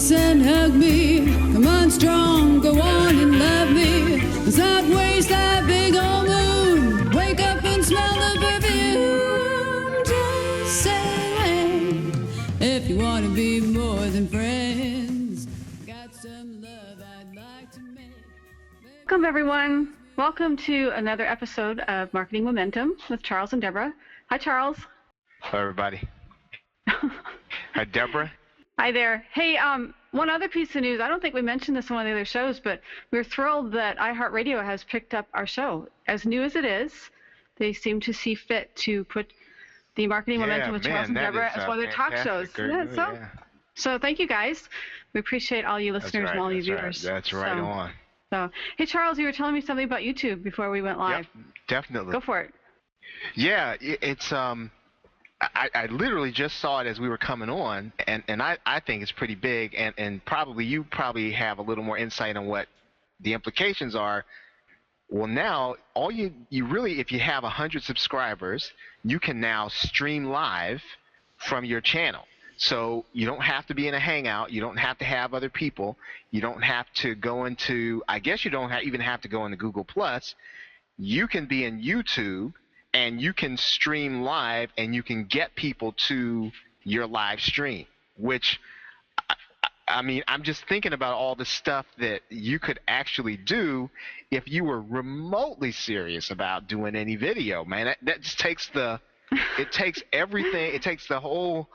kiss and hug me. Come on strong, go on and love me. Let's not waste that big old moon. Wake up and smell the perfume. Just say if you want to be more than friends. Got some love I'd like to make. Welcome everyone. Welcome to another episode of Marketing Momentum with Charles and Deborah. Hi Charles. Hello everybody. Hi Deborah. Hi there. Hey, one other piece of news. I don't think we mentioned this on one of the other shows, but we're thrilled that iHeartRadio has picked up our show. As new as it is, they seem to see fit to put the Marketing Momentum with Charles and Deborah as one of their talk shows. So thank you guys. We appreciate all you listeners and all you viewers. That's right on. So, hey Charles, you were telling me something about YouTube before we went live. Yep, definitely. Go for it. Yeah, it's I literally just saw it as we were coming on, and I think it's pretty big, and you probably have a little more insight on what the implications are. Well, now all you really, if you have 100 subscribers, you can now stream live from your channel. So you don't have to be in a hangout. You don't have to have other people. You don't have to go into, I guess you don't even have to go into Google+. You can be in YouTube, and you can stream live, and you can get people to your live stream, which, I mean, I'm just thinking about all the stuff that you could actually do if you were remotely serious about doing any video, man. That just takes it takes everything. It takes the whole.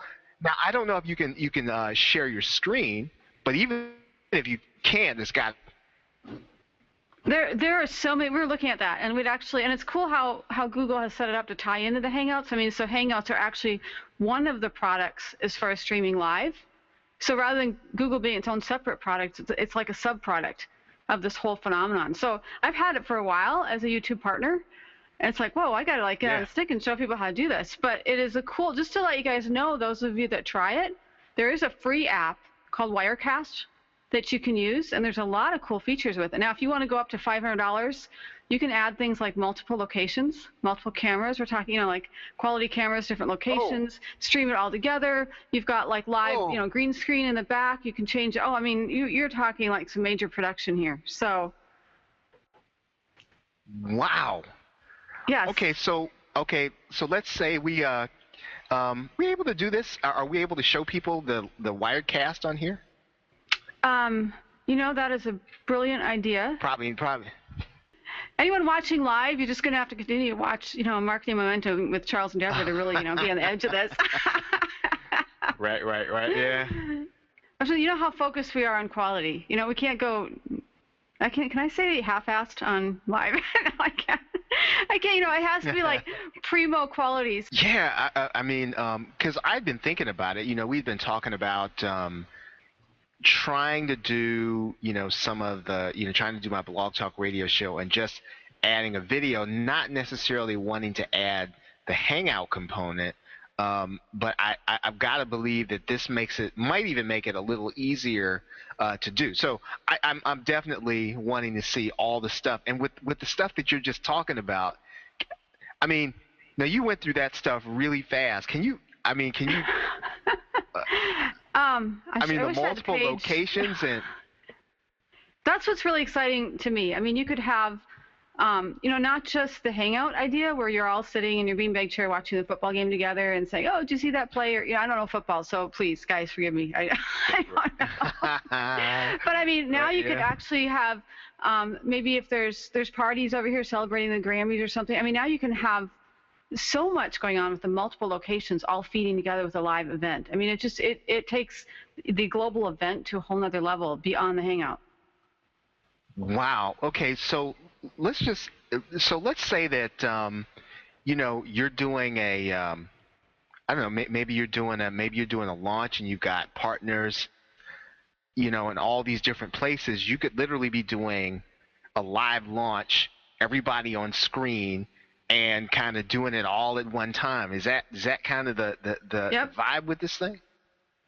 Now, I don't know if you can share your screen, but even if you can't, it's got. There are so many. We were looking at that, and and it's cool how Google has set it up to tie into the Hangouts. I mean, so Hangouts are actually one of the products as far as streaming live. So rather than Google being its own separate product, it's like a sub-product of this whole phenomenon. So I've had it for a while as a YouTube partner, and it's like, whoa, I got to get on the stick and show people how to do this. But it is just to let you guys know, those of you that try it, there is a free app called Wirecast that you can use, and there's a lot of cool features with it. Now, if you want to go up to $500, you can add things like multiple locations, multiple cameras. We're talking, like quality cameras, different locations, stream it all together. You've got like live, green screen in the back. You can change. I mean, you're talking like some major production here. So. Wow. Yes. Okay, so let's say we able to do this? Are we able to show people the Wirecast on here? That is a brilliant idea. Probably. Anyone watching live, you're just going to have to continue to watch, Marketing Momentum with Charles and Deborah to really, be on the edge of this. Right, yeah. Actually, you know how focused we are on quality. We can't go. Can I say half-assed on live? No, I can't. It has to be like primo qualities. Yeah, I mean, because I've been thinking about it. We've been talking about trying to do, some of the, trying to do my Blog Talk Radio show and just adding a video, not necessarily wanting to add the Hangout component, but I've got to believe that this might even make it a little easier to do. So I'm definitely wanting to see all the stuff. And with the stuff that you're just talking about, I mean, now you went through that stuff really fast. Can you the multiple locations and. That's what's really exciting to me. I mean, you could have, not just the Hangout idea where you're all sitting in your beanbag chair watching the football game together and saying, "Oh, did you see that play?" Or, I don't know football, so please, guys, forgive me. I don't know. But I mean, now you could actually have, maybe if there's parties over here celebrating the Grammys or something. I mean, now you can have so much going on with the multiple locations all feeding together with a live event. I mean, it takes the global event to a whole nother level beyond the Hangout. Wow. Okay. So let's say that you're doing a I don't know, maybe you're doing a launch and you've got partners in all these different places. You could literally be doing a live launch, everybody on screen, and kind of doing it all at one time. Is that kind of the vibe with this thing?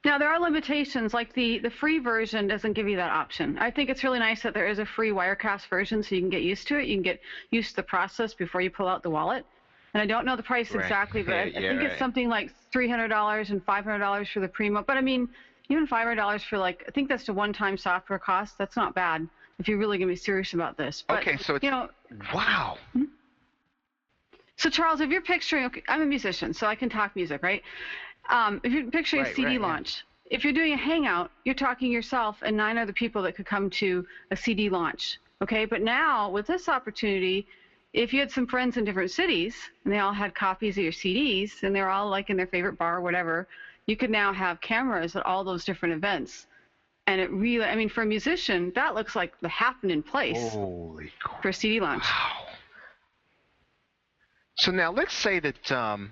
Now, there are limitations, like the free version doesn't give you that option. I think it's really nice that there is a free Wirecast version so you can get used to it. You can get used to the process before you pull out the wallet. And I don't know the price exactly, but I think it's something like $300 and $500 for the Primo. But I mean, even $500 for like, I think that's the one-time software cost. That's not bad if you're really going to be serious about this. But, okay, so it's, wow. So Charles, if you're picturing, okay, I'm a musician, so I can talk music, right? If you're picturing a CD launch, if you're doing a hangout, you're talking yourself and 9 other people that could come to a CD launch, okay? But now with this opportunity, if you had some friends in different cities and they all had copies of your CDs and they're all like in their favorite bar or whatever, you could now have cameras at all those different events. And it really, I mean, for a musician, that looks like the happening place for a CD launch. Wow. So now let's say that,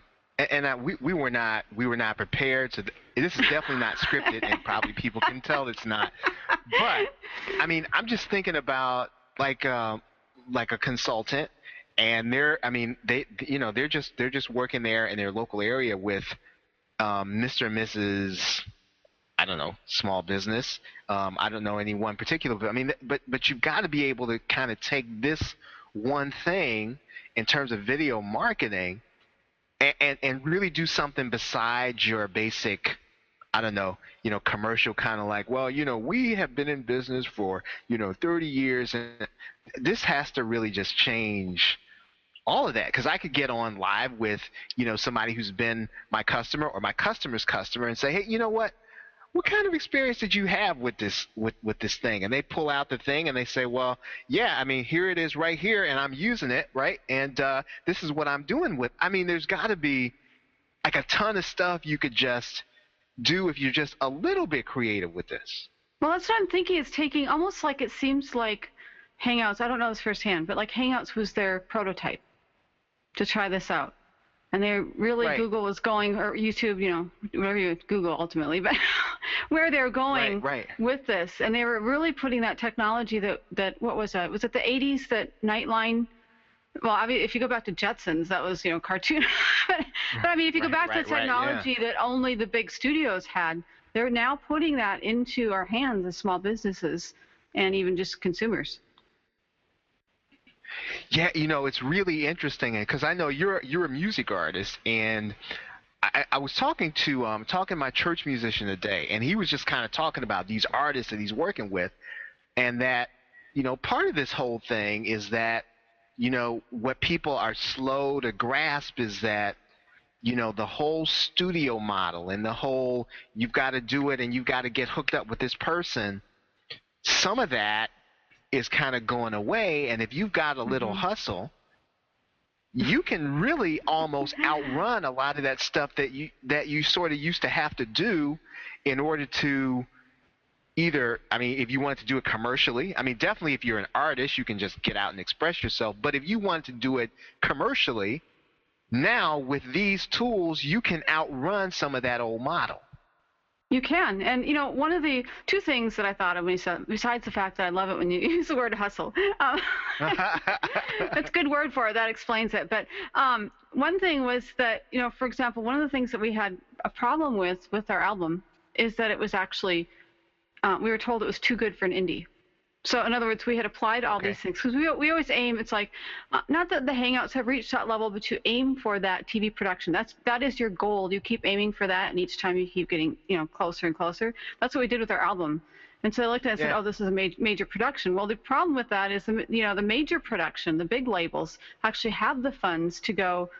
we were not prepared. So this is definitely not scripted, and probably people can tell it's not. But I mean, I'm just thinking about like a consultant, and they're just working there in their local area with Mr. and Mrs. I don't know, small business. I don't know any one particular, but I mean, but you've got to be able to kind of take this one thing in terms of video marketing and really do something besides your basic, I don't know, commercial kind of like, well, we have been in business for, 30 years, and this has to really just change all of that, because I could get on live with, somebody who's been my customer or my customer's customer and say, hey, you know what kind of experience did you have with this thing? And they pull out the thing and they say, well, yeah, I mean, here it is right here, and I'm using it, right? And this is what I'm doing with. I mean, there's got to be like a ton of stuff you could just do if you're just a little bit creative with this. Well, that's what I'm thinking. It's taking almost like, it seems like Hangouts, I don't know this firsthand, but like Hangouts was their prototype to try this out. And they really, Google was going, or YouTube, whatever you Google ultimately, but where they're going with this. And they were really putting that technology that what was that? Was it the 80s that Nightline? Well, I mean, if you go back to Jetsons, that was, cartoon. but I mean, if you go back to technology that only the big studios had, they're now putting that into our hands as small businesses and even just consumers. Yeah, it's really interesting, because I know you're a music artist, and I was talking to my church musician today, and he was just kind of talking about these artists that he's working with, and that part of this whole thing is that what people are slow to grasp is that the whole studio model and the whole you've got to do it and you've got to get hooked up with this person, some of that is kind of going away, and if you've got a little hustle, you can really almost outrun a lot of that stuff that you sort of used to have to do in order to either, I mean, if you wanted to do it commercially, I mean, definitely if you're an artist, you can just get out and express yourself, but if you wanted to do it commercially, now with these tools, you can outrun some of that old model. You can. And, one of the two things that I thought of when you said, besides the fact that I love it when you use the word hustle, that's a good word for it. That explains it. But one thing was that, for example, one of the things that we had a problem with our album is that it was actually, we were told it was too good for an indie. So in other words, we had applied all these things, because we always aim, it's like, not that the Hangouts have reached that level, but you aim for that TV production. That is your goal. You keep aiming for that, and each time you keep getting, closer and closer. That's what we did with our album. And so I looked at it and said, oh, this is a major production. Well, the problem with that is, the major production, the big labels, actually have the funds to go,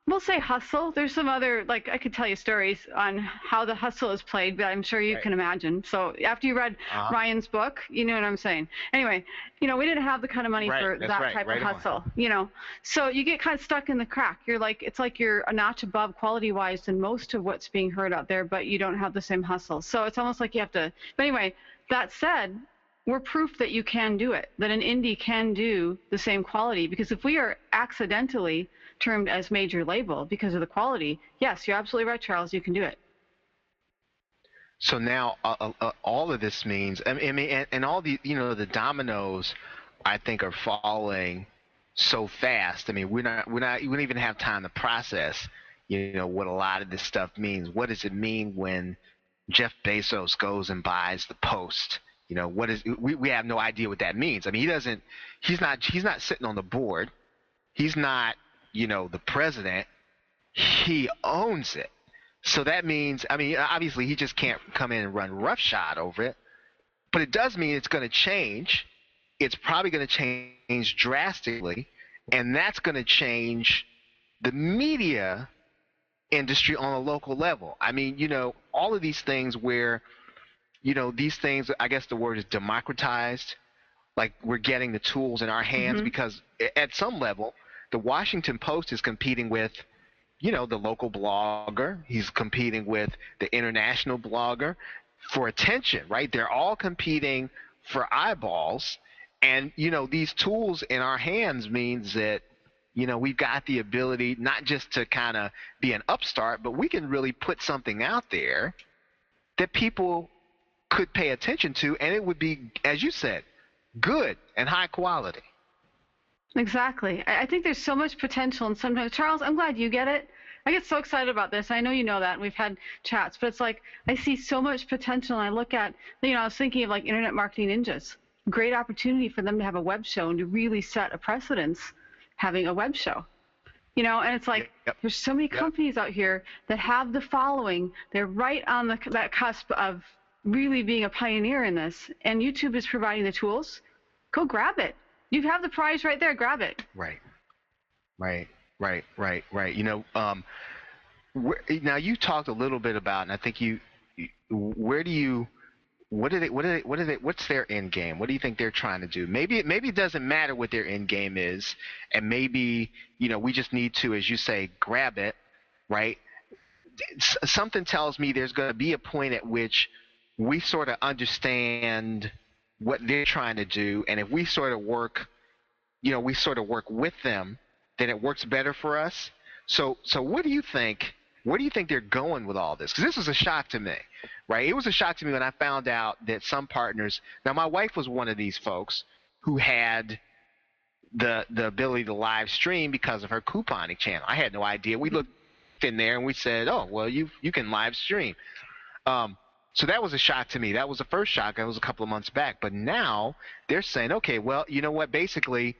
we'll say hustle. There's some other, like, I could tell you stories on how the hustle is played, but I'm sure you can imagine. So after you read Ryan's book, you know what I'm saying. Anyway, we didn't have the kind of money for that type of hustle, So you get kind of stuck in the crack. You're like, it's like you're a notch above quality-wise than most of what's being heard out there, but you don't have the same hustle. So it's almost like you have to, but anyway, that said, we're proof that you can do it, that an indie can do the same quality, because if we are accidentally termed as major label because of the quality, yes, you're absolutely right, Charles, you can do it. So now all of this means, I mean, and all the, the dominoes, I think, are falling so fast. I mean, we don't even have time to process, what a lot of this stuff means. What does it mean when Jeff Bezos goes and buys the Post? We have no idea what that means. I mean, he's not sitting on the board. He's not, the president. He owns it. So that means, I mean, obviously he just can't come in and run roughshod over it, but it does mean it's going to change. It's probably going to change drastically, and that's going to change the media industry on a local level. I mean, all of these things where, these things, I guess the word is democratized, like we're getting the tools in our hands because at some level, the Washington Post is competing with, the local blogger. He's competing with the international blogger for attention, right? They're all competing for eyeballs. And, these tools in our hands means that, we've got the ability not just to kind of be an upstart, but we can really put something out there that people could pay attention to, and it would be, as you said, good and high quality. Exactly. I think there's so much potential, and sometimes, Charles, I'm glad you get it. I get so excited about this. I know you know that, and we've had chats, but it's like I see so much potential, and I look at, I was thinking of like Internet Marketing Ninjas. Great opportunity for them to have a web show and to really set a precedence having a web show. And it's like there's so many companies out here that have the following. They're right on that cusp of really being a pioneer in this, and YouTube is providing the tools. Go grab it. You have the prize right there. Grab it. Right. Now you talked a little bit about, and I think what's their end game? What do you think they're trying to do? Maybe it doesn't matter what their end game is, and maybe, we just need to, as you say, grab it, right? Something tells me there's going to be a point at which we sort of understand what they're trying to do, and if we sort of work with them, then it works better for us. So what do you think? Where do you think they're going with all this? Because this was a shock to me, right? It was a shock to me when I found out that some partners. Now, my wife was one of these folks who had the ability to live stream because of her couponing channel. I had no idea. We looked in there and we said, "Oh, well, you can live stream." So that was a shock to me. That was the first shock. That was a couple of months back. But now they're saying, okay, well, you know what? Basically,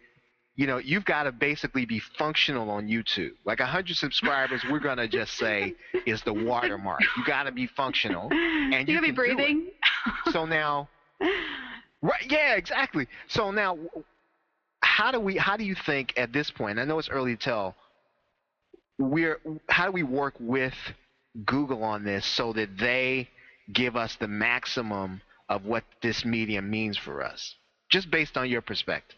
you've got to basically be functional on YouTube. Like 100 subscribers, we're going to just say is the watermark. You got to be functional. And you got to be breathing. So now, right? Yeah, exactly. So now, how do you think at this point, I know it's early to tell, how do we work with Google on this so that they give us the maximum of what this medium means for us, just based on your perspective?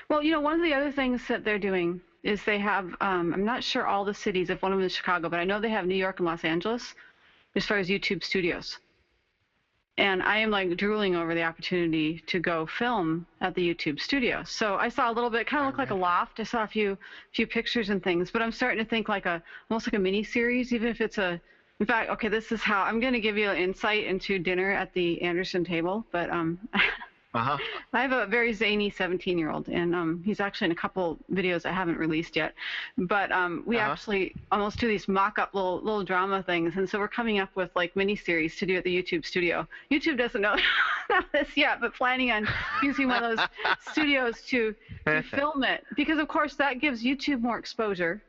Well, one of the other things that they're doing is they have, I'm not sure all the cities, if one of them is Chicago, but I know they have New York and Los Angeles as far as YouTube studios. And I am like drooling over the opportunity to go film at the YouTube studio. So I saw a little bit, kind of looked like a loft. I saw a few pictures and things, but I'm starting to think like almost like a mini series, even if it's in fact, okay, this is how I'm going to give you an insight into dinner at the Anderson table, but I have a very zany 17-year-old, and he's actually in a couple videos I haven't released yet. But we actually almost do these mock-up little drama things, and so we're coming up with like mini-series to do at the YouTube studio. YouTube doesn't know this yet, but planning on using one of those studios to film it, because of course that gives YouTube more exposure.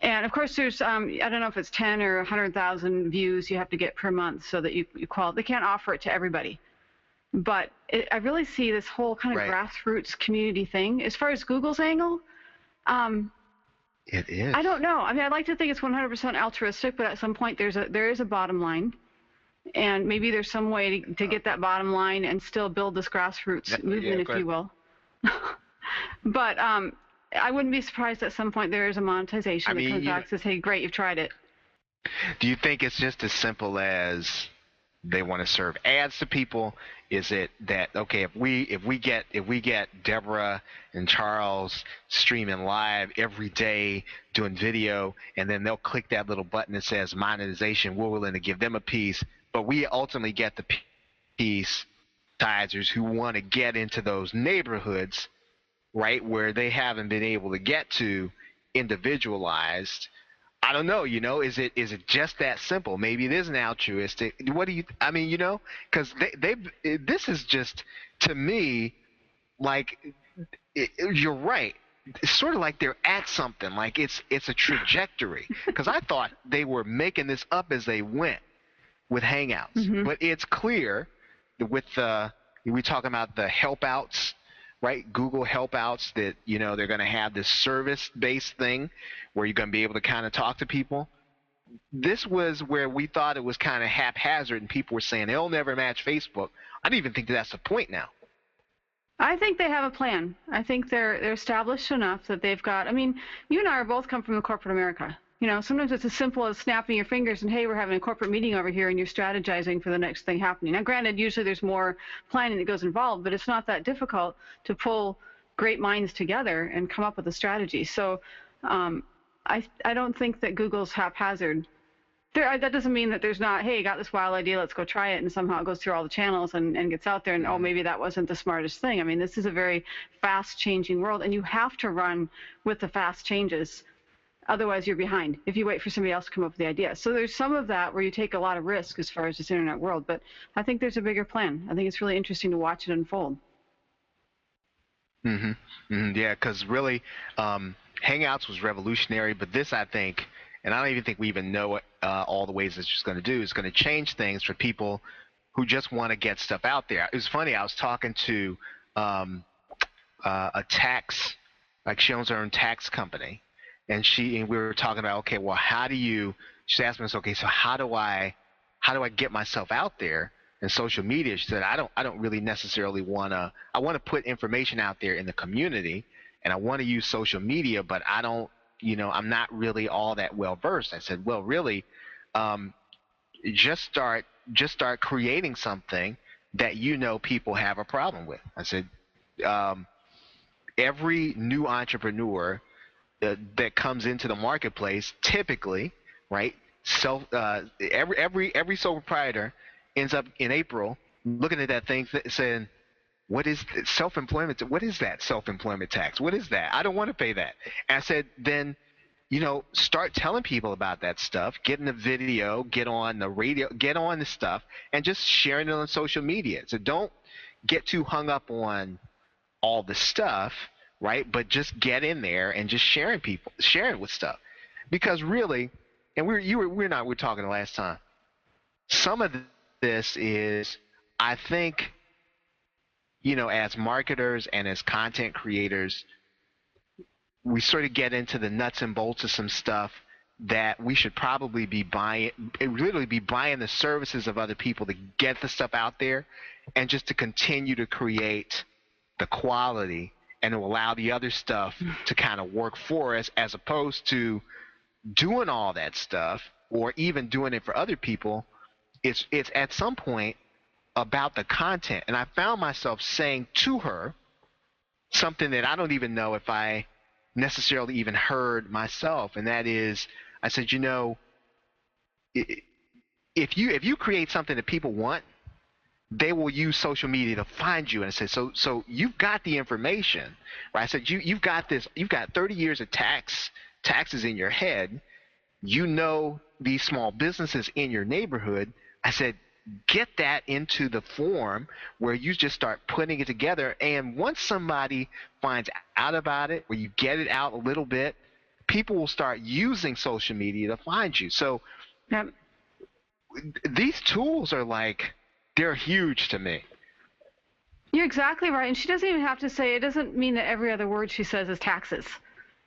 And of course, there's I don't know if it's 10 or 100,000 views you have to get per month so that you qualify. They can't offer it to everybody. But I really see this whole kind of grassroots community thing. As far as Google's angle, it is. I don't know. I mean, I'd like to think it's 100% altruistic, but at some point there is a bottom line, and maybe there's some way to get that bottom line and still build this grassroots movement, if you will. But I wouldn't be surprised at some point there is a monetization that comes back and says, "Hey, great, you've tried it." Do you think it's just as simple as they want to serve ads to people? Is it that, okay, if we get Deborah and Charles streaming live every day doing video, and then they'll click that little button that says monetization, we're willing to give them a piece, but we ultimately get the piece advertisers who want to get into those neighborhoods, right, where they haven't been able to get to individualized. I don't know, is it just that simple? Maybe it isn't altruistic. What do you, I mean, because this is just, to me, like, you're right. it's sort of like they're at something, like it's a trajectory. Because I thought they were making this up as they went with Hangouts, but it's clear that with we're talking about the help outs, right? Google help outs that, they're going to have this service-based thing where you're going to be able to kind of talk to people. This was where we thought it was kind of haphazard, and people were saying they'll never match Facebook. I don't even think that's the point now. I think they have a plan. I think they're established enough that they've got. I mean, you and I are both come from the corporate America. Sometimes it's as simple as snapping your fingers and, hey, we're having a corporate meeting over here, and you're strategizing for the next thing happening. Now, granted, usually there's more planning that goes involved, but it's not that difficult to pull great minds together and come up with a strategy. So I don't think that Google's haphazard. That doesn't mean that there's not, hey, got this wild idea, let's go try it, and somehow it goes through all the channels and gets out there, and, oh, maybe that wasn't the smartest thing. I mean, this is a very fast-changing world, and you have to run with the fast changes. Otherwise, you're behind if you wait for somebody else to come up with the idea. So there's some of that where you take a lot of risk as far as this internet world, but I think there's a bigger plan. I think it's really interesting to watch it unfold. Yeah, because really, Hangouts was revolutionary, but this, I think, and I don't even think we even know all the ways it's just going to do, is going to change things for people who just want to get stuff out there. It was funny, I was talking to a tax, like she owns her own tax company, and we were talking about, okay, well, she asked me, okay, so how do I get myself out there in social media? She said, I don't really necessarily I want to put information out there in the community, and I want to use social media, but I don't, I'm not really all that well versed. I said, well, really, just start creating something that people have a problem with. I said, every new entrepreneur that comes into the marketplace, typically, right? Every sole proprietor ends up in April looking at that thing saying, "What is self-employment? What is that self-employment tax? What is that? I don't want to pay that." And I said, then, start telling people about that stuff. Get in the video, get on the radio, get on the stuff, and just sharing it on social media. So don't get too hung up on all the stuff, right? But just get in there and just sharing with stuff, because really, and we were talking the last time. Some of this is, I think, as marketers and as content creators, we sort of get into the nuts and bolts of some stuff that we should probably be buying the services of other people to get the stuff out there, and just to continue to create the quality and to allow the other stuff to kind of work for us, as opposed to doing all that stuff or even doing it for other people. It's at some point about the content. And I found myself saying to her something that I don't even know if I necessarily even heard myself, and that is, I said, if you create something that people want, they will use social media to find you. And I said, so you've got the information, right? I said, you've got 30 years of taxes in your head. These small businesses in your neighborhood. I said, get that into the form where you just start putting it together. And once somebody finds out about it, or you get it out a little bit, people will start using social media to find you. So these tools are they're huge to me. You're exactly right. And she doesn't even have to say, it doesn't mean that every other word she says is taxes.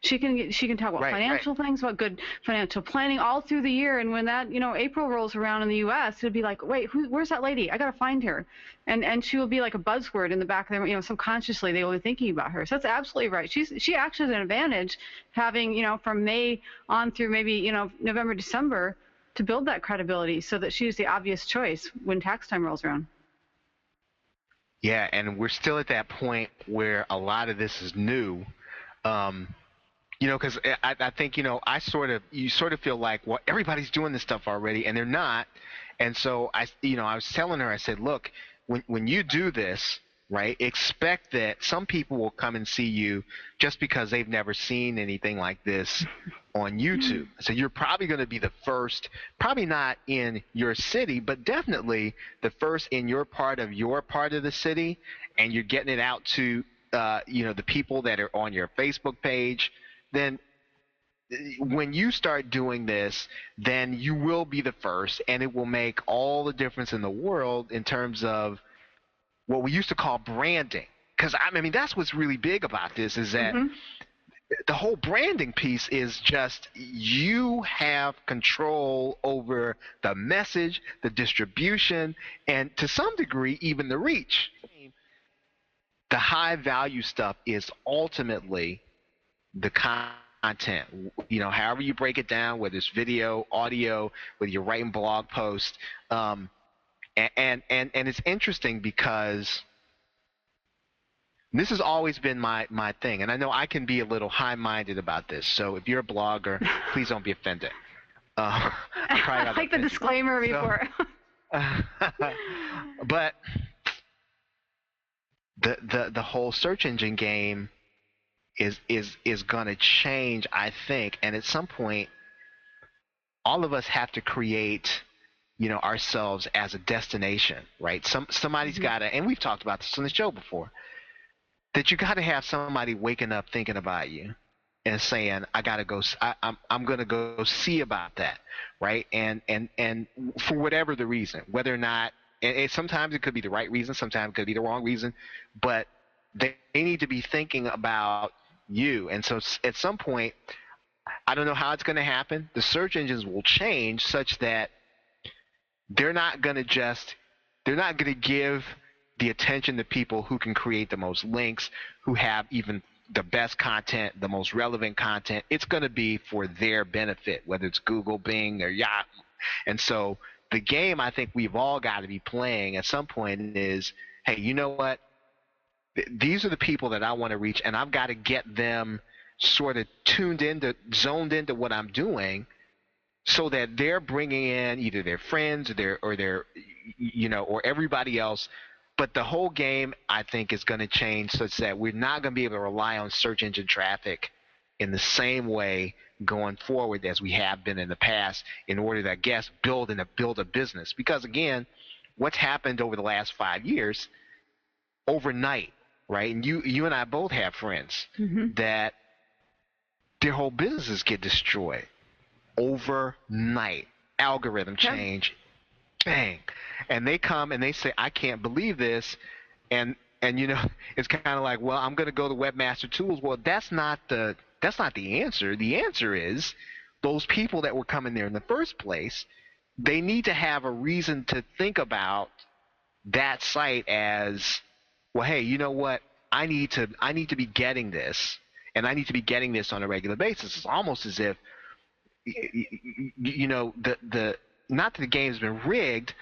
She can talk about financial things, about good financial planning all through the year. And when that, April rolls around in the U.S., it'll be like, wait, where's that lady? I got to find her. And she will be like a buzzword in the back of their, subconsciously they will be thinking about her. So that's absolutely right. She actually has an advantage having, from May on through maybe, November, December, to build that credibility so that she's the obvious choice when tax time rolls around. Yeah, and we're still at that point where a lot of this is new. Because I think, you sort of feel like, well, everybody's doing this stuff already, and they're not. And so I was telling her, I said, look, when you do this, right, expect that some people will come and see you just because they've never seen anything like this on YouTube. So you're probably going to be the first, probably not in your city, but definitely the first in your part of the city, and you're getting it out to the people that are on your Facebook page, then when you start doing this, then you will be the first, and it will make all the difference in the world in terms of what we used to call branding. Because I mean, that's what's really big about this, is that the whole branding piece is just you have control over the message, the distribution, and to some degree, even the reach. The high value stuff is ultimately the content, however you break it down, whether it's video, audio, whether you're writing blog posts. And it's interesting because this has always been my thing, and I know I can be a little high-minded about this. So if you're a blogger, please don't be offended. I like the disclaimer before. But the whole search engine game is going to change, I think, and at some point, all of us have to create, ourselves as a destination, right? Somebody's got to, and we've talked about this on the show before, that you got to have somebody waking up thinking about you and saying, I got to go, I'm going to go see about that, right? And for whatever the reason, whether or not, and sometimes it could be the right reason, sometimes it could be the wrong reason, but they need to be thinking about you. And so at some point, I don't know how it's going to happen. The search engines will change such that they're not going to give the attention to people who can create the most links, who have even the best content, the most relevant content. It's going to be for their benefit, whether it's Google, Bing, or Yahoo. And so the game I think we've all got to be playing at some point is, hey, you know what? These are the people that I want to reach, and I've got to get them sort of zoned into what I'm doing, so that they're bringing in either their friends or their or everybody else. But the whole game, I think, is going to change such that we're not going to be able to rely on search engine traffic in the same way going forward as we have been in the past in order to, I guess, build a business. Because, again, what's happened over the last 5 years, overnight, right? And you and I both have friends that their whole businesses get destroyed overnight. Algorithm change, bang. And they come and they say, I can't believe this. And it's kind of like, well, I'm going to go to Webmaster Tools. Well, that's not the answer. The answer is those people that were coming there in the first place, they need to have a reason to think about that site as, well, hey, you know what? I need to be getting this, and I need to be getting this on a regular basis. It's almost as if, not that the game's been rigged,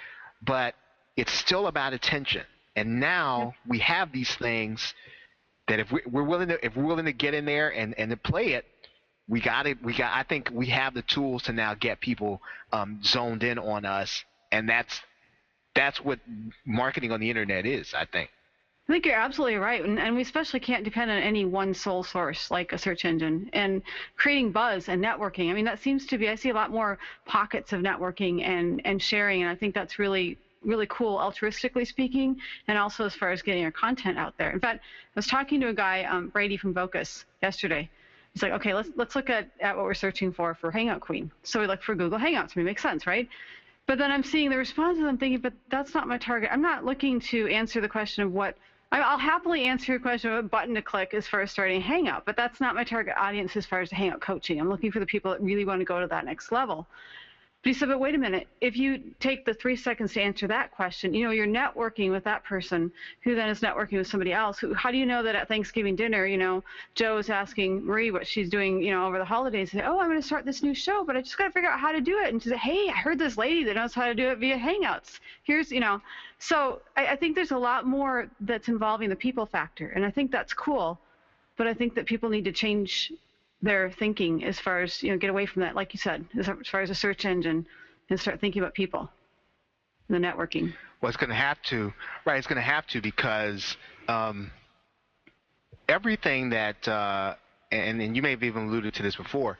but it's still about attention. And now we have these things that if we're willing to get in there and to play it, I think we have the tools to now get people zoned in on us, and that's what marketing on the internet is, I think. I think you're absolutely right, and we especially can't depend on any one sole source like a search engine. And creating buzz and networking, I mean, that seems to be, I see a lot more pockets of networking and sharing, and I think that's really, really cool, altruistically speaking, and also as far as getting our content out there. In fact, I was talking to a guy, Brady from Vocus, yesterday. He's like, okay, let's look at what we're searching for Hangout Queen. So we look for Google Hangouts. I mean, it makes sense, right? But then I'm seeing the responses, I'm thinking, but that's not my target. I'm not looking to answer the question of I'll happily answer your question of what button to click as far as starting a Hangout, but that's not my target audience as far as the Hangout coaching. I'm looking for the people that really want to go to that next level. But he said, but wait a minute, if you take the 3 seconds to answer that question, you're networking with that person who then is networking with somebody else. How do you know that at Thanksgiving dinner, Joe is asking Marie what she's doing, over the holidays? And say, oh, I'm going to start this new show, but I just got to figure out how to do it. And she said, hey, I heard this lady that knows how to do it via Hangouts. Here's, So I think there's a lot more that's involving the people factor. And I think that's cool. But I think that people need to change their thinking as far as, get away from that, like you said, as far as a search engine, and start thinking about people, the networking. Well, it's going to have to, right? It's going to have to, because everything that, and you may have even alluded to this before,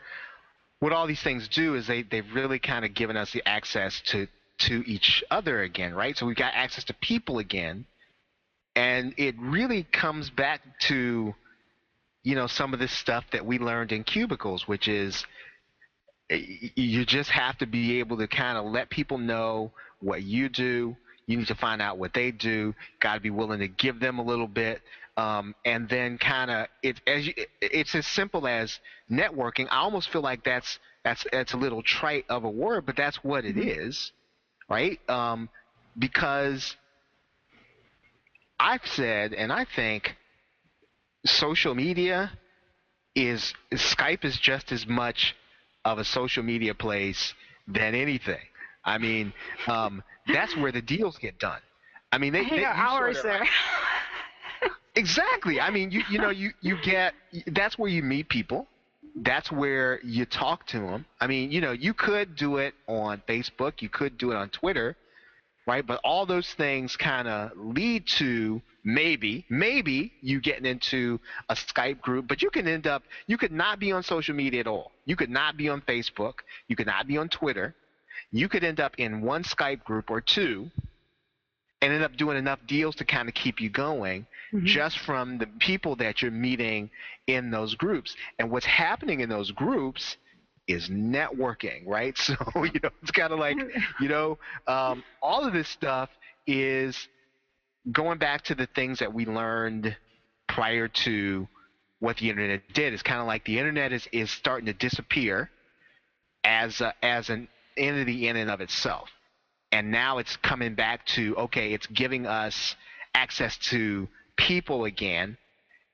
what all these things do is they've really kind of given us the access to each other again, right? So we've got access to people again, and it really comes back to, some of this stuff that we learned in cubicles, which is you just have to be able to kind of let people know what you do. You need to find out what they do. Got to be willing to give them a little bit, and then kind of it's as simple as networking. I almost feel like that's a little trite of a word, but that's what it is, right? Because I've said, and I think social media Skype is just as much of a social media place than anything. I mean, that's where the deals get done. I mean, I got hours there. Exactly. I mean, you get, that's where you meet people. That's where you talk to them. I mean, you could do it on Facebook. You could do it on Twitter, right? But all those things kind of lead to maybe you getting into a Skype group, but you could not be on social media at all. You could not be on Facebook. You could not be on Twitter. You could end up in one Skype group or two and end up doing enough deals to kind of keep you going just from the people that you're meeting in those groups. And what's happening in those groups is networking, right? So, it's kind of like, all of this stuff is going back to the things that we learned prior to what the internet did. It's kind of like the internet is starting to disappear as an entity in and of itself. And now it's coming back to, okay, it's giving us access to people again.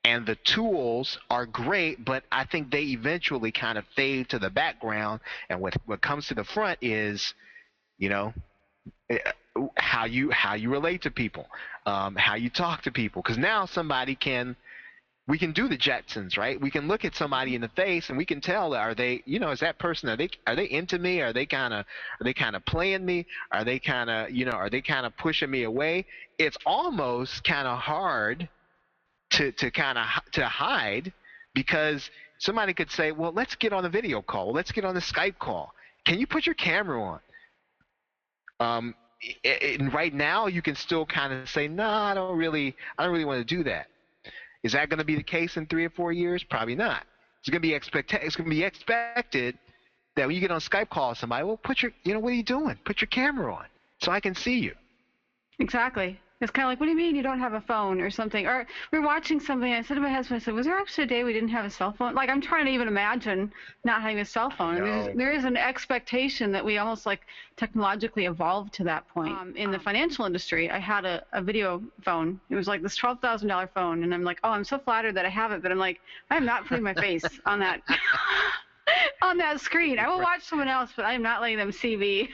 And the tools are great, but I think they eventually kind of fade to the background. And what comes to the front is, how you relate to people, how you talk to people. Because now we can do the Jetsons, right? We can look at somebody in the face and we can tell, are they, is that person, are they into me? Are they kind of playing me? Are they kind of pushing me away? It's almost kind of hard to hide, because somebody could say, well, let's get on a video call. Let's get on a Skype call. Can you put your camera on? And right now you can still kind of say, no, I don't really want to do that. Is that going to be the case in 3 or 4 years? Probably not. It's going to be expected that when you get on a Skype call with somebody, well, what are you doing? Put your camera on so I can see you. Exactly. It's kind of like, what do you mean you don't have a phone or something? Or we're watching something. I said to my husband, I said, was there actually a day we didn't have a cell phone? Like, I'm trying to even imagine not having a cell phone. No. And there is an expectation that we almost like technologically evolved to that point. In the financial industry, I had a video phone. It was like this $12,000 phone. And I'm like, oh, I'm so flattered that I have it. But I'm like, I'm not putting my face on that. On that screen. I will watch someone else, but I'm not letting them see me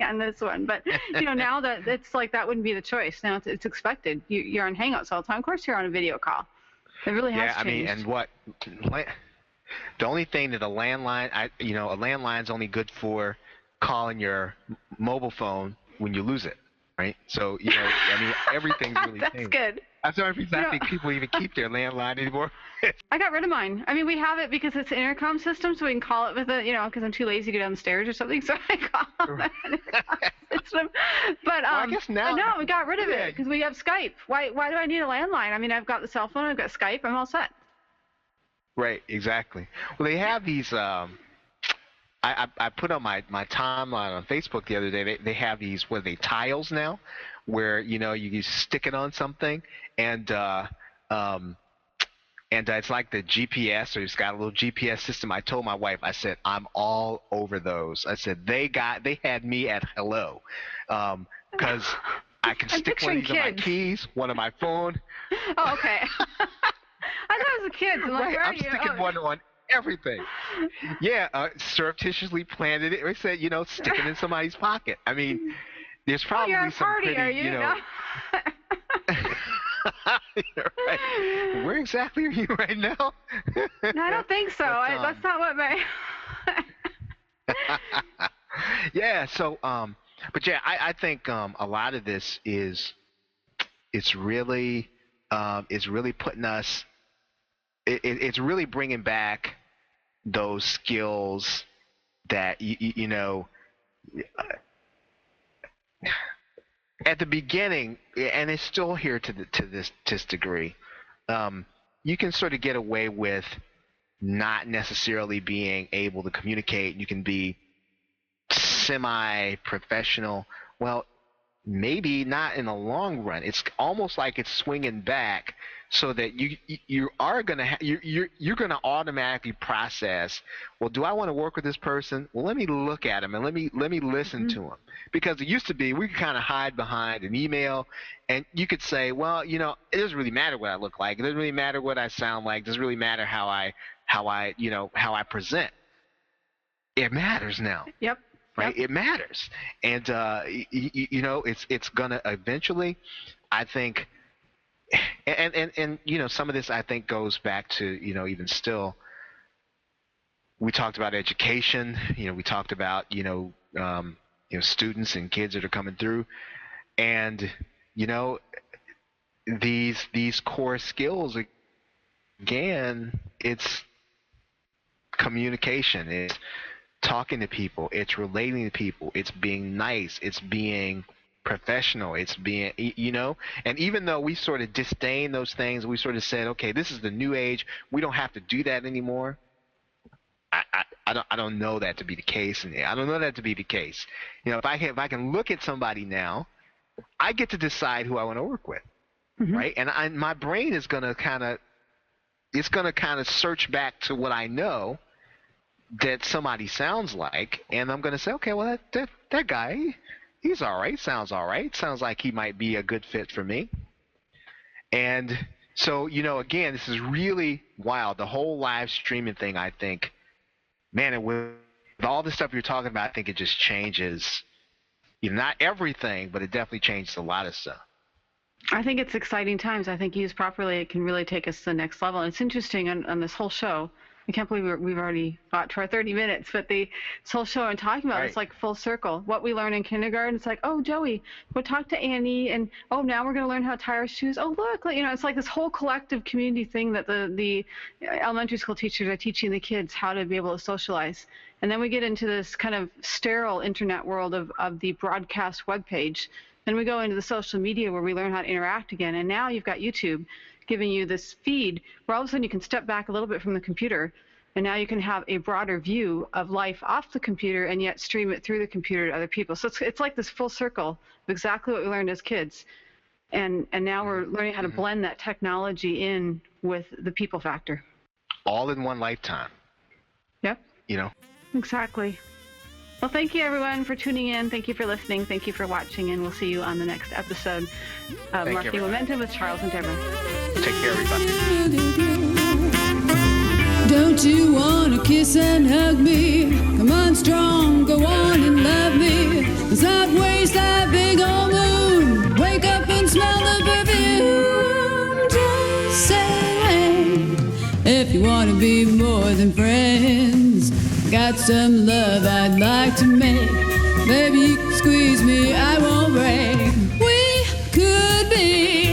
on this one. But now that it's like that wouldn't be the choice. Now it's expected. You're on Hangouts all the time. Of course, you're on a video call. It really has changed. Yeah, I mean, and the only thing that a landline's only good for calling your mobile phone when you lose it, right? So I mean, everything's really That's changed. good. I'm sorry if I think people even keep their landline anymore. I got rid of mine. I mean, we have it because it's an intercom system, so we can call it with a, because I'm too lazy to go downstairs or something, so I call it an intercom system. But I guess now. no, we got rid of it because we have Skype. Why do I need a landline? I mean, I've got the cell phone, I've got Skype, I'm all set. Right, exactly. Well, they have these. I put on my timeline on Facebook the other day. They have these, what are they, tiles now, where you stick it on something, and it's like the GPS, or it's got a little GPS system. I told my wife, I said, I'm all over those. I said they had me at hello, because I can stick one of these on my keys, one on my phone. Oh, okay. I thought it was the kids. I'm like, right, where are I'm sticking one on everything. Yeah, surreptitiously planted it. I said, stick it in somebody's pocket. I mean, there's probably you're at a some party, pretty, are you? No. Right. Where exactly are you right now? No, I don't think so. But, that's not what my. Yeah. So, but yeah, I think a lot of this is, it's really putting us. It's really bringing back those skills that at the beginning, and it's still here to this degree, you can sort of get away with not necessarily being able to communicate. You can be semi-professional. Well, maybe not in the long run. It's almost like it's swinging back, so that you are gonna you're gonna automatically process. Well, do I want to work with this person? Well, let me look at him and let me listen to him. Because it used to be we could kind of hide behind an email, and you could say, well, it doesn't really matter what I look like. It doesn't really matter what I sound like. It doesn't really matter how I present. It matters now. Yep. Right, Yep. it matters, and it's gonna eventually, I think, and some of this I think goes back to even still. We talked about education, we talked about students and kids that are coming through, and these core skills, again, it's communication, it's talking to people, it's relating to people, it's being nice, it's being professional, it's being, and even though we sort of disdain those things, we sort of said, okay, this is the new age, we don't have to do that anymore. I don't know that to be the case, and I don't know that to be the case. If I can look at somebody now, I get to decide who I want to work with, right? And my brain is gonna kind of search back to what I know that somebody sounds like, and I'm going to say, okay, well, that guy, he's all right, sounds all right, sounds like he might be a good fit for me. And so, again, this is really wild. The whole live streaming thing, I think, man, and with all the stuff you're talking about, I think it just changes, not everything, but it definitely changes a lot of stuff. I think it's exciting times. I think used properly, it can really take us to the next level. And it's interesting on this whole show. I can't believe we've already got to our 30 minutes, but this whole show I'm talking about, right. It's like full circle. What we learn in kindergarten, it's like, oh, Joey, go talk to Annie, and oh, now we're going to learn how to tie our shoes. Oh, look, it's like this whole collective community thing that the elementary school teachers are teaching the kids how to be able to socialize. And then we get into this kind of sterile internet world of the broadcast webpage. Then we go into the social media where we learn how to interact again. And now you've got YouTube giving you this feed where all of a sudden you can step back a little bit from the computer, and now you can have a broader view of life off the computer and yet stream it through the computer to other people. So it's like this full circle of exactly what we learned as kids. And now we're learning how to blend that technology in with the people factor. All in one lifetime. Yep. Exactly. Well, thank you, everyone, for tuning in. Thank you for listening. Thank you for watching, and we'll see you on the next episode of Marketing Momentum with Charles and Deborah. Take care, everybody. Don't you wanna kiss and hug me? Come on strong, go on and love me. Let's not waste that big old moon. Wake up and smell the perfume. Just say if you wanna be more than friends. Got some love I'd like to make. Baby, you can squeeze me, I won't break. We could be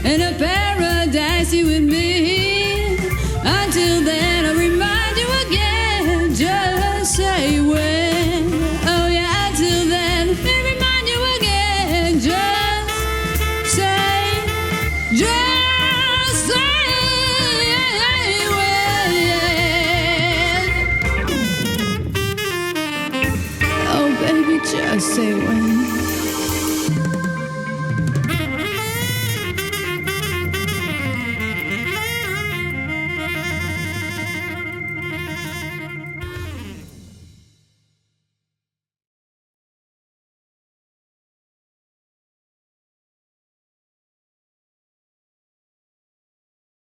in a paradise, you and me. Until then, I'll remind you again. Just say when. Oh yeah, until then, I'll remind you again. Just say, just